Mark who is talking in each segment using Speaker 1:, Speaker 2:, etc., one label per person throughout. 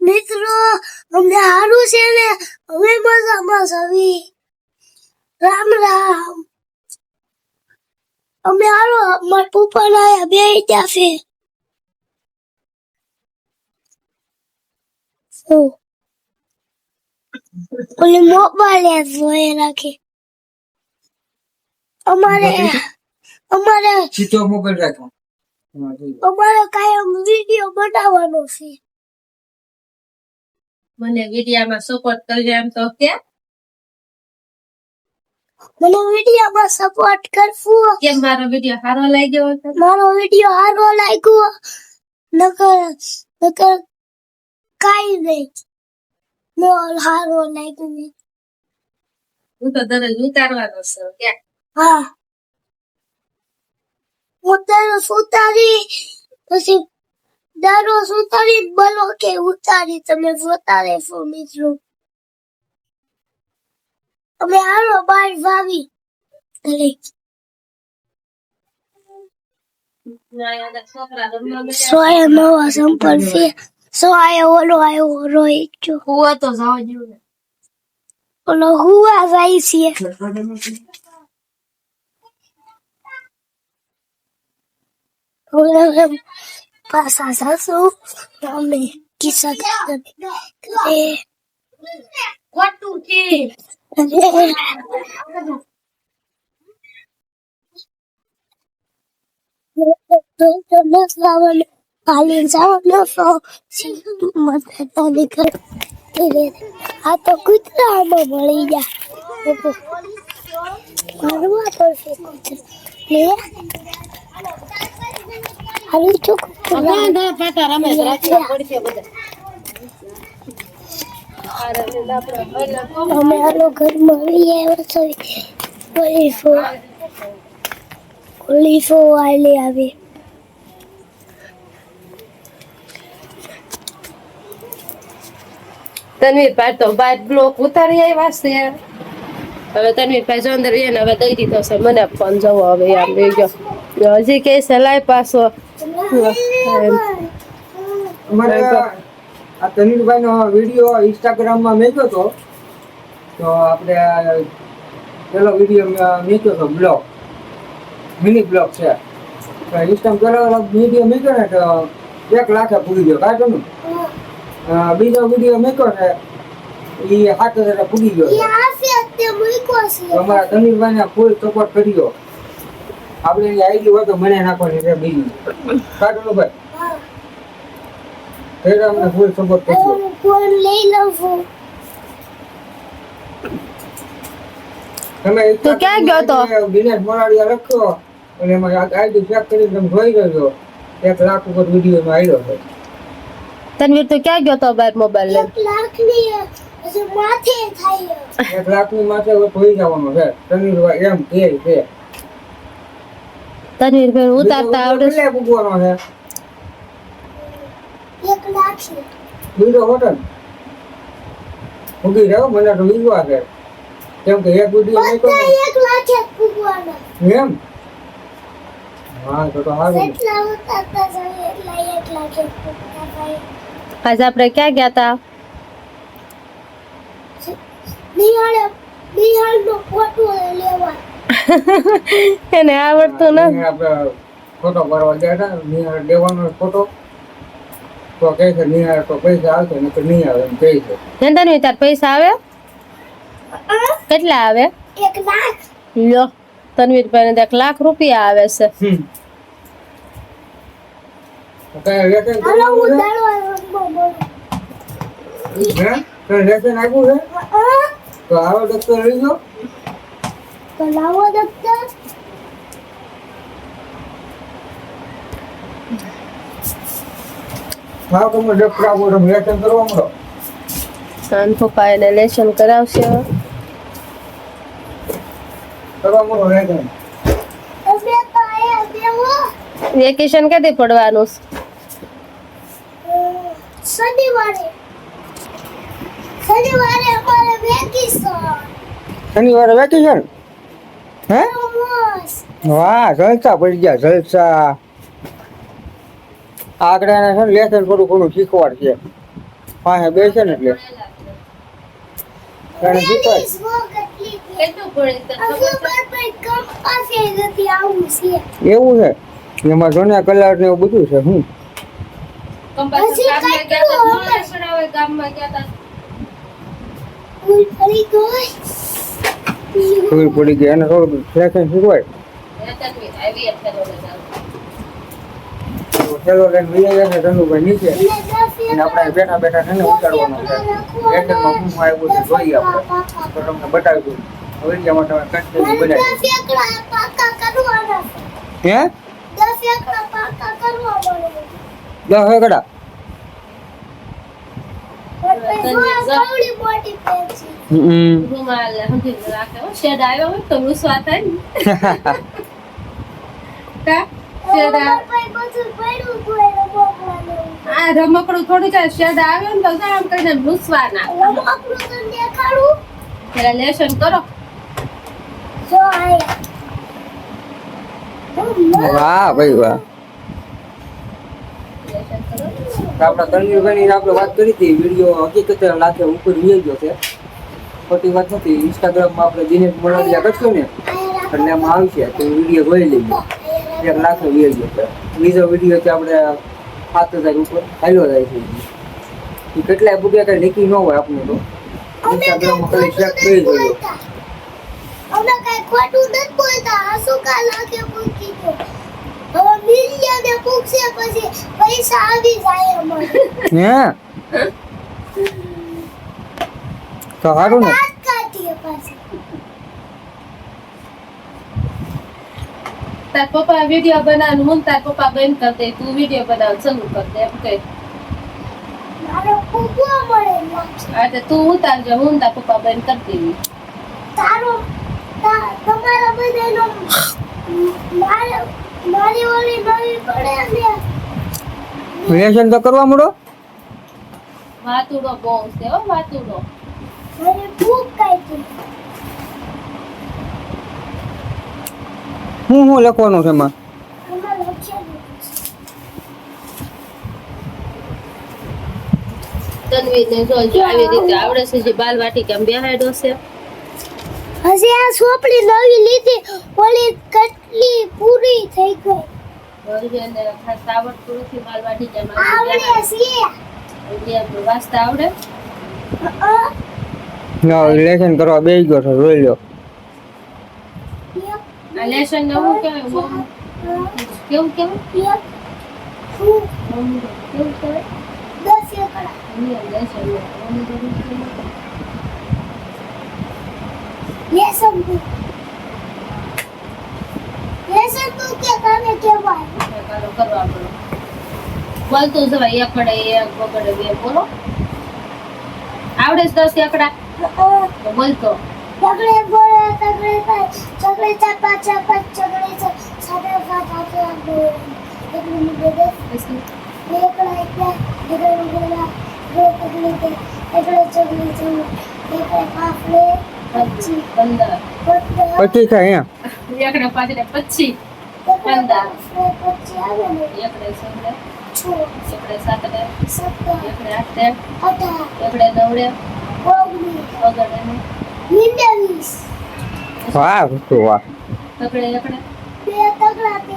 Speaker 1: મિત્રો અમને સારું છે ને અમે મજામાં સવી રામ રામ અમે હાલો મારા પપ્પા ના બે ત્યાં છે ઓલે મોબાઈલ જોઈ રાખે અમારે
Speaker 2: સીધો મોબાઈલ રાખો
Speaker 1: અમારે કાયમ વિડિયો બનાવવાનો છે
Speaker 3: મને વિડિયામાં સપોર્ટ કરજો એમ તો કે
Speaker 1: મને વિડિયોમાં સપોર્ટ કરવું
Speaker 3: કેમ મારો વિડિયો સારો લાગ્યો હતો
Speaker 1: મારો વિડિયો સારો લાગ્યો નકર કાઈ નહીં નો સારો લાગ્યો નહીં
Speaker 3: હું તો દરરોજ ઉતારવાનો છું કે
Speaker 1: હા હું દરરોજ ઉતારી પછી દરરોજ ઉતારી બોલો કે ઉતારી તમે જોતા રહેશો મિત્રો અમે હાલો બાર વાવી સોયા નવા સંપલ છે સોયા ઓલો આવ્યો રોહિત જો
Speaker 3: હું તો જાવ જો
Speaker 1: ઓલો હુવા જાય છે પાછા સાસુ અમે કિસ્સા કરે
Speaker 3: ખોટું છે
Speaker 1: આ તો કૂતરામાં મળી ગયા મારવા પડશે કૂતરા હાલી અમે હાલો ઘરમાં આવી આવ્યા ઓલીફો વાલી આવી
Speaker 3: તનવીરભાઈ તો બાર બ્લોક ઉતારી આવ્યા છે હવે તનવીરભાઈ જો અંદર એને હવે દઈ દીધો છે મને ફોન જવો હવે આમ લઈ ગયો હજી કે છે લાઈ પાછો
Speaker 2: અમારે આ તનવીરભાઈ નો વિડીયો ઇન્સ્ટાગ્રામ માં મેક્યો તો આપણે પેલો વિડીયો મેક્યો તો બ્લોગ મિની બ્લોગ છે તો ઇન્સ્ટાગ્રામ વિડીયો મેક્યો ને તો 1 લાખ પૂરી ગયો કાઢો ને બીજો વિડીયો મેક્યો છે એ 7,000 પૂરી ગયો અમારા તનવીરભાઈ ને ફૂલ સપોર્ટ કર્યો આપણે એની આઈડી હોય તો મને નાખવાની છે બીજી કાઢો ને ભાઈ અમને ફૂલ સપોર્ટ કર્યો
Speaker 1: ફોન લઈ લઉં
Speaker 2: તમે
Speaker 3: તો ક્યાં ગયો તો?
Speaker 2: દિનેશ મોરાડિયા લખ્યો અને એમાં આઈડી ચેક કરીને તમે જોઈ લેજો 1 લાખ ઉપર વિડીયો માં આવ્યો છે
Speaker 3: તનવીર તો ક્યાં ગયો તો બાર મોબાઈલ લઈને
Speaker 1: 1 લાખની હજી માથે થાય
Speaker 2: 1 લાખની માથે હોઈ જવાનો છે તનવીરભાઈ એમ કે છે
Speaker 3: તનવીરભાઈ ઉતારતા આવડે
Speaker 2: કેટલે પૂગવાનો છે
Speaker 1: 1 લાખ
Speaker 2: બીજો હોટલ પૂગી રહ્યો મને તો વિશ્વાસ છે કેમ કે એક વિડીયો નહીં
Speaker 1: બધા 1 લાખ પૂગવાના
Speaker 2: એમ હા તો સારું
Speaker 1: એટલા ઉતારતા જાય એટલા 1 લાખ પૂગવાના
Speaker 3: આજે આપણે ક્યાં ગયા હતા
Speaker 1: નિહાળ નો ફોટો લેવા
Speaker 3: એને આવડતું ન
Speaker 2: આપણે ફોટો પાડવા ગયા હતા નિહાળ દેવાનો ફોટો તો કહે છે નિહાળ તો પૈસા આવશે ને નહીં આવે એમ કહે છે
Speaker 3: તનવીર તાર પૈસા આવે કેટલા આવે
Speaker 1: 1 લાખ
Speaker 3: લ્યો તનવીરભાઈ ને 1 લાખ રૂપિયા આવે છે
Speaker 2: કઈ રેશન
Speaker 1: હાલો હું
Speaker 2: કરવું
Speaker 1: દાડો બોલો
Speaker 2: છે હે કઈ રેશન આપ્યું છે તો આવો ડોક્ટર લઈ જાઓ
Speaker 1: તો લાવો દફતર
Speaker 2: હા તમે ડોક્ટર આવો તમે રેશન કરવા મળો
Speaker 3: સાન પપ્પા એને લેશન કરાવશે
Speaker 2: કરવા મળો રેશન
Speaker 1: તમે તો આયા દેવો
Speaker 3: વેકેશન ક્યાંથી પડવાનું
Speaker 1: શનિવારે અમારે વેકેશન
Speaker 2: શનિવારે વેકેશન હે
Speaker 1: મસ્ત
Speaker 2: વાહ જલસા પડી ગયા જલસા આગળ છે લેસન થોડું ઘણું શીખવાડ છે પાસે બેસે ને એટલે એને શીખવાય.
Speaker 1: પેલી સ્વો કેટલી છે.
Speaker 3: કેટલું ભણે તને
Speaker 1: આ
Speaker 3: ખબર છે?
Speaker 1: સુપર બાઈક કંપાસે નથી આવું છે.
Speaker 2: એવું છે એમાં જોને કલર ને એવું બધું છે હું
Speaker 3: કંપાસ
Speaker 1: હજી
Speaker 3: ગામમાં ગયા
Speaker 1: કેટલું
Speaker 3: તા
Speaker 1: હવે?
Speaker 3: ભણાવે, ગામમાં ગયા તા
Speaker 1: ફૂલ ફરી ગઈ.
Speaker 2: ખબર પડી ગઈ એને થોડું લેસન શીખવાય
Speaker 3: તન્વી આવી એટલે જાવ.
Speaker 2: તો ચલો લઈને વિજય જશે ધનુભાઈ નીચે
Speaker 1: એટલે 10
Speaker 2: અને આપણે બેઠા બેઠા છે ને ઉતારવાનો છે લેસનમાં શું આવ્યું છે જોઈએ આપણે તો તમને બતાવી દઉં હવે એમાં તમે કન્ટિન્યુ બનાવી
Speaker 1: 10 એકડા પાકા કરવાના છે.
Speaker 2: હે
Speaker 1: 10 એકડા પાકા કરવા પડે.
Speaker 2: 10 એકડા
Speaker 1: સૌડી મોટી પેન્સિલ.
Speaker 3: રૂમાલ હંધી રાખે હો. શેડ આવ્યો હોય તો રૂસવા થાય ને. કા? શેડ આવે.
Speaker 1: બધું પડ્યું હતું એને મોકલાનું.
Speaker 3: આ રમકડું થોડું ચાલ શેડ આવ્યો ને તો આમ કરીને રૂસવાના.
Speaker 1: રમકડું તને દેખાડું?
Speaker 3: પેલા લેસન કરો.
Speaker 1: જો આયા.
Speaker 2: વાહ ભાઈ વાહ
Speaker 3: લેસન કરો.
Speaker 2: આપણા તનવીરભાઈની આપણે વાત કરી હતી વિડીયો હકીકત લાખે ઉપર વી ગયો છે ખોટી વાત નથી ઇન્સ્ટાગ્રામમાં આપણે દિનેશ મોલાલિયા કરશું ને એટલે એમાં આવશે તો વિડીયો જોઈ લેજો 1 લાખ વી ગયો છે બીજો વિડીયો છે આપણે 7000 ઉપર હાલ્યો જાય છે એ કેટલાય બુગ્યા કઈ લીકી ન હોય આપણે તો ઇન્સ્ટાગ્રામમાં ખાલી ચેક કરી જોયો
Speaker 1: અમે કઈ ખોટું નથી બોલતા. આસુકા લાગે મૂકી દો. હવે મિલિયને પૂછશે પછી પૈસા આવી જાય અમારે.
Speaker 2: હે તો સારું ને
Speaker 1: દાંત કાઢીએ પાછી.
Speaker 3: તાર પપ્પા વિડીયો બનાવવાનું હું તાર પપ્પા બંધ કરી દે તું વિડીયો બનાવ ચાલુ કર દે એમ કહે.
Speaker 1: મારો ફૂગો મળે લાગશે.
Speaker 3: એટલે તું ઉતારજો હું તાર પપ્પા બંધ કરી દેવી.
Speaker 1: તારો તમારા બધાનો મારી ઓલી નવી પડે ને
Speaker 2: લેસન તો કરવા મળો
Speaker 3: વાતુડો બહુ છે હો વાતુડો.
Speaker 1: મારી ભૂખ કાઢી.
Speaker 2: હું લખવાનું છે એમાં
Speaker 1: આમાં લખેલું છે.
Speaker 3: તન્વીને જોજો આવી રીતે આવડે છે જે બાલ વાટિકા બેહાડ્યો છે.
Speaker 1: હજી આ સોપડી નવી લીધી ઓલી કેટલી પૂરી થઈ ગઈ.
Speaker 3: એને ખાસ આવડતું નથી બાલ વાટિકામાં
Speaker 1: આવડે છે.
Speaker 3: વાંચતા આવડે.
Speaker 2: લેસન કરવા બેસી ગયો છે જોઈ લો
Speaker 3: આ લેસન ને હું કહેવાય કેવું કેવું કેવું કહેવાય
Speaker 1: 10 એકડા.
Speaker 3: લેસન
Speaker 1: લેસન તું કે તને કહેવાય.
Speaker 3: કરવા પડે બોલતું જવાય એકડે એક બગડે બે બોલો આવડે છે 10 એકડા તો બોલતો
Speaker 1: ચકડે બોલે ચકડે થાય ચકડે ચાપા ચાપા ચકડે સાડે સાત આઠ બોલે ચકડે મુદે
Speaker 3: પછી
Speaker 1: એકડા એકડા ચકડે મુદેલા ચકડે ચકડે એકડે પાફલે
Speaker 3: 15
Speaker 2: પછી થાય
Speaker 3: એકડે પાછળ 25
Speaker 1: પછી આવે ને
Speaker 3: એકડે 16
Speaker 1: છો
Speaker 3: એકડે 17
Speaker 1: સત્તર
Speaker 3: એકડે 18
Speaker 1: અઢાર
Speaker 3: એકડે 9
Speaker 1: ઓગણીસ
Speaker 3: બગડે ને
Speaker 1: 29
Speaker 2: વાહ તો વાહ
Speaker 3: એકડે એકડે
Speaker 1: બે તગડા 33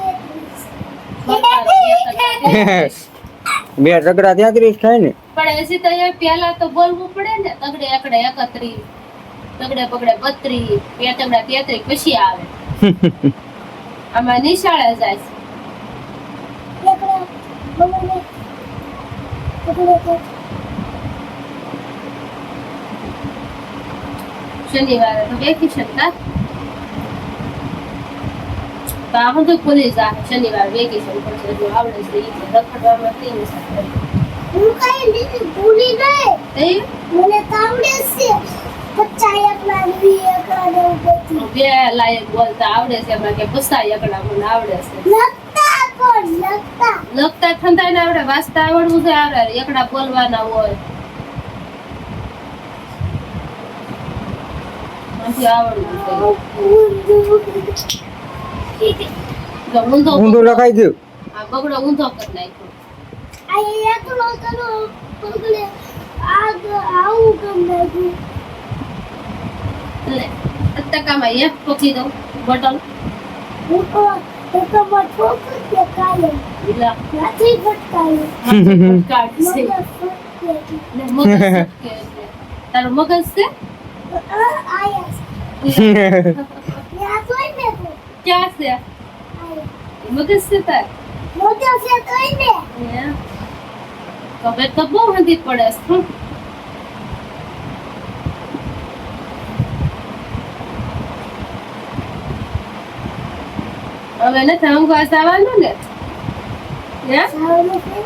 Speaker 2: બે તગડા 33 થાય ને
Speaker 3: પણ હજી તો એ પહેલા તો બોલવું પડે ને તગડે એકડે 31 તગડે પગડે 32 બે તગડા 33 પછી આવે આમાં નિશાળે જાય છે.
Speaker 1: એકડા બગડે પકડે
Speaker 3: શનિવારે તો વેકેશન કા તો આ બધું ખુલી જાય શનિવાર વેકેશન પડશે જો આવડે છે ઈ રખડવામાં કેવું છે
Speaker 1: હું કઈ લીધી ભૂલી નહીં
Speaker 3: તે
Speaker 1: મને તાવડે છે 50 એકલા 20 એકલા ને એવું બધું
Speaker 3: બે લાયક બોલતા આવડે છે એમાં કે પુસ્તા એકડા મને આવડે છે
Speaker 1: લખતા કોણ લખતા
Speaker 3: લખતા ઠંડાઈ ને આવડે વાંચતા આવડવું છે આવડે એકડા બોલવાના હોય નથી આવડવું છે જો ઊંધો
Speaker 2: ઊંધું લખાઈ ગયું
Speaker 3: આ બગડો ઊંધો કરી નાખ્યો
Speaker 1: આ એકલો તનો પગલે આવું કેમ લાગ્યું?
Speaker 3: લે ટકામાં એક પકી દઉં બોટલ
Speaker 1: હું તો ઠોકર કે કાલે
Speaker 3: લા
Speaker 1: નથી ફટકાયું.
Speaker 3: કાર્ડ છે
Speaker 1: મગજ ફટકે.
Speaker 3: ને મગજ કે એટલે. તારું મગજ છે
Speaker 1: આયા ત્યાં તોય ને તું.
Speaker 3: ક્યાં છે
Speaker 1: આયા.
Speaker 3: મગજ છે તાર
Speaker 1: મોટો છે તોય ને.
Speaker 3: હે? હવે તો બહુ હંધી પડે છે હો. હવે નથી ઊંઘવા જવાનું ને હે
Speaker 1: સારું છે.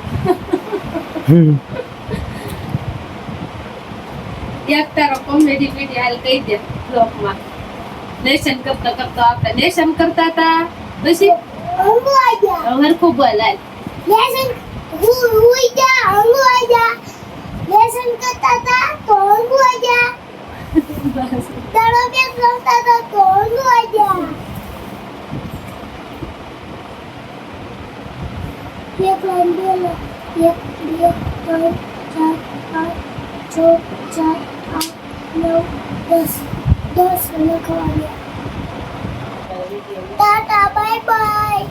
Speaker 3: એક તારો કોમેડી વિડિયો હાલ કહી દે બ્લોગમાં લેસન કરતા કરતા આપણે લેસન કરતા હતા પછી
Speaker 1: હંગુ આજા.
Speaker 3: હરખું બોલ હાલ
Speaker 1: લેસન હુઈ જા હંગુ આજા. લેસન કરતા તા તો હંગુ આજા. તારો કે રમતા તા તો હંગુ આજા. એક લાઈન બે લાઈન 1 2 3 4 5 6 7 8 9 10 લખવા ગયા. Tata bye bye.